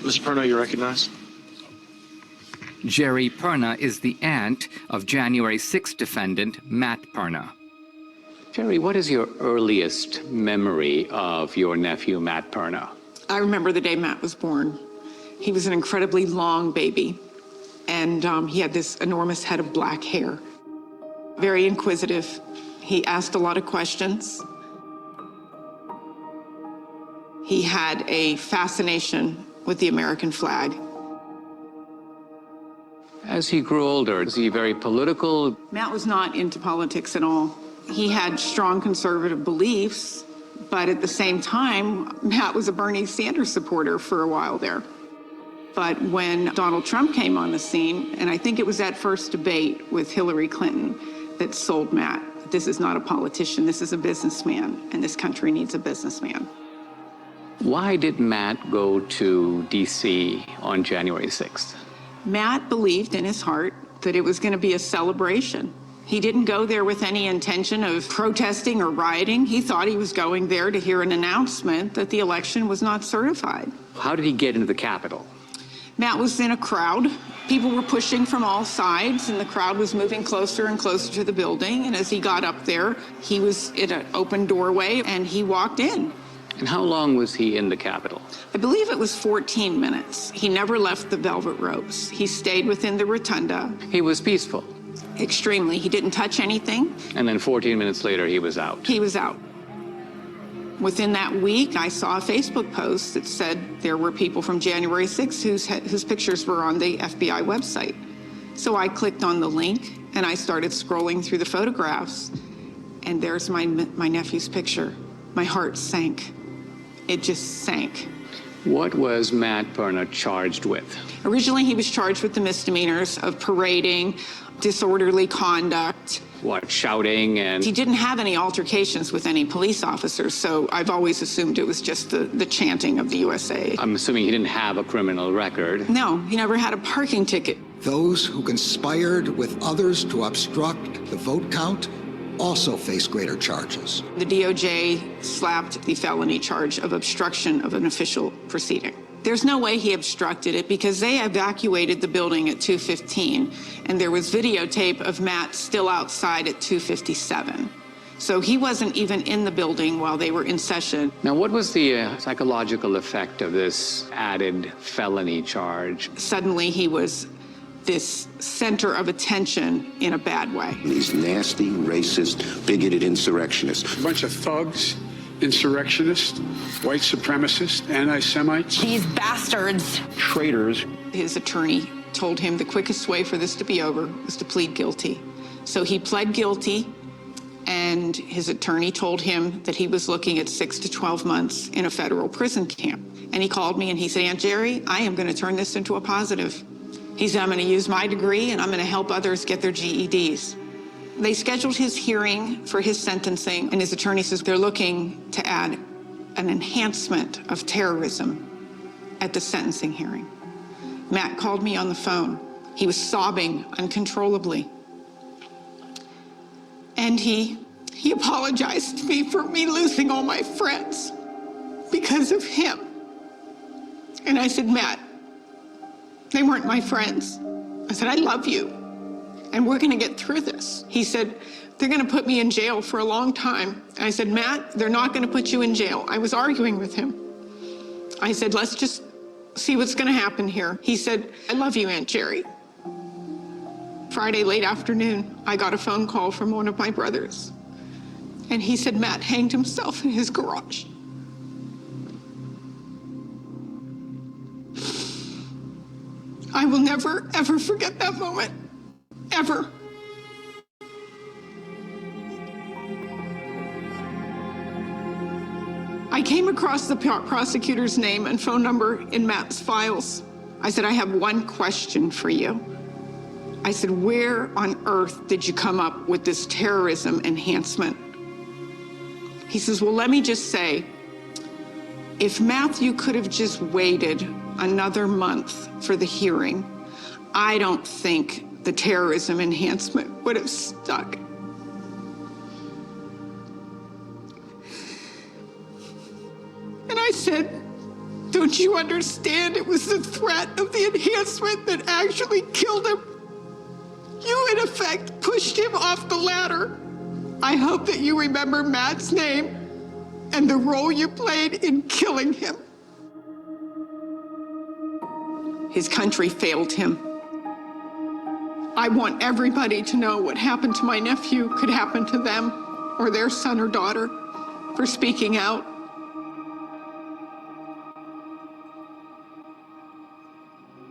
Ms. Perna, you recognize? Jerry Perna is the aunt of January 6th defendant Matt Perna. Jerry, what is your earliest memory of your nephew, Matt Perna? I remember the day Matt was born. He was an incredibly long baby, and he had this enormous head of black hair. Very inquisitive. He asked a lot of questions. He had a fascination with the American flag. As he grew older, was he very political? Matt was not into politics at all. He had strong conservative beliefs, but at the same time, Matt was a Bernie Sanders supporter for a while there. But when Donald Trump came on the scene, and I think it was that first debate with Hillary Clinton that sold Matt, this is not a politician, this is a businessman, and this country needs a businessman. Why did Matt go to D.C. on January 6th? Matt believed in his heart that it was going to be a celebration. He didn't go there with any intention of protesting or rioting. He thought he was going there to hear an announcement that the election was not certified. How did he get into the Capitol? Matt was in a crowd. People were pushing from all sides, and the crowd was moving closer and closer to the building. And as he got up there, he was in an open doorway, and he walked in. And how long was he in the Capitol? I believe it was 14 minutes. He never left the velvet ropes. He stayed within the rotunda. He was peaceful. Extremely. He didn't touch anything. And then 14 minutes later, he was out. He was out. Within that week, I saw a Facebook post that said there were people from January 6th whose pictures were on the FBI website. So I clicked on the link, and I started scrolling through the photographs, and there's my nephew's picture. My heart sank. It just sank. What was Matt Perna charged with? Originally, he was charged with the misdemeanors of parading, disorderly conduct. What, shouting and... He didn't have any altercations with any police officers, so I've always assumed it was just the chanting of the USA. I'm assuming he didn't have a criminal record. No, he never had a parking ticket. Those who conspired with others to obstruct the vote count also face greater charges. The DOJ slapped the felony charge of obstruction of an official proceeding. There's no way he obstructed it because they evacuated the building at 2:15, and there was videotape of Matt still outside at 2:57. So he wasn't even in the building while they were in session. Now, what was the psychological effect of this added felony charge? Suddenly he was this center of attention in a bad way. These nasty, racist, bigoted insurrectionists. A bunch of thugs, insurrectionists, white supremacists, anti-Semites. These bastards. Traitors. His attorney told him the quickest way for this to be over was to plead guilty. So he pled guilty, and his attorney told him that he was looking at 6 to 12 months in a federal prison camp. And he called me and he said, Aunt Jerry, I am going to turn this into a positive. He said, I'm going to use my degree and I'm going to help others get their GEDs. They scheduled his hearing for his sentencing, and his attorney says they're looking to add an enhancement of terrorism at the sentencing hearing. Matt called me on the phone. He was sobbing uncontrollably. And he apologized to me for me losing all my friends because of him. And I said, Matt, they weren't my friends. I said, I love you, and we're gonna get through this. He said, they're gonna put me in jail for a long time. I said, Matt, they're not gonna put you in jail. I was arguing with him. I said, let's just see what's gonna happen here. He said, I love you, Aunt Jerry. Friday late afternoon, I got a phone call from one of my brothers, and he said Matt hanged himself in his garage. I will never, ever forget that moment, ever. I came across the prosecutor's name and phone number in Matt's files. I said, I have one question for you. I said, where on earth did you come up with this terrorism enhancement? He says, well, let me just say, if Matthew could have just waited another month for the hearing, I don't think the terrorism enhancement would have stuck. And I said, Don't you understand? It was the threat of the enhancement that actually killed him. You, in effect, pushed him off the ladder. I hope that you remember Matt's name and the role you played in killing him. His country failed him. I want everybody to know what happened to my nephew could happen to them or their son or daughter for speaking out.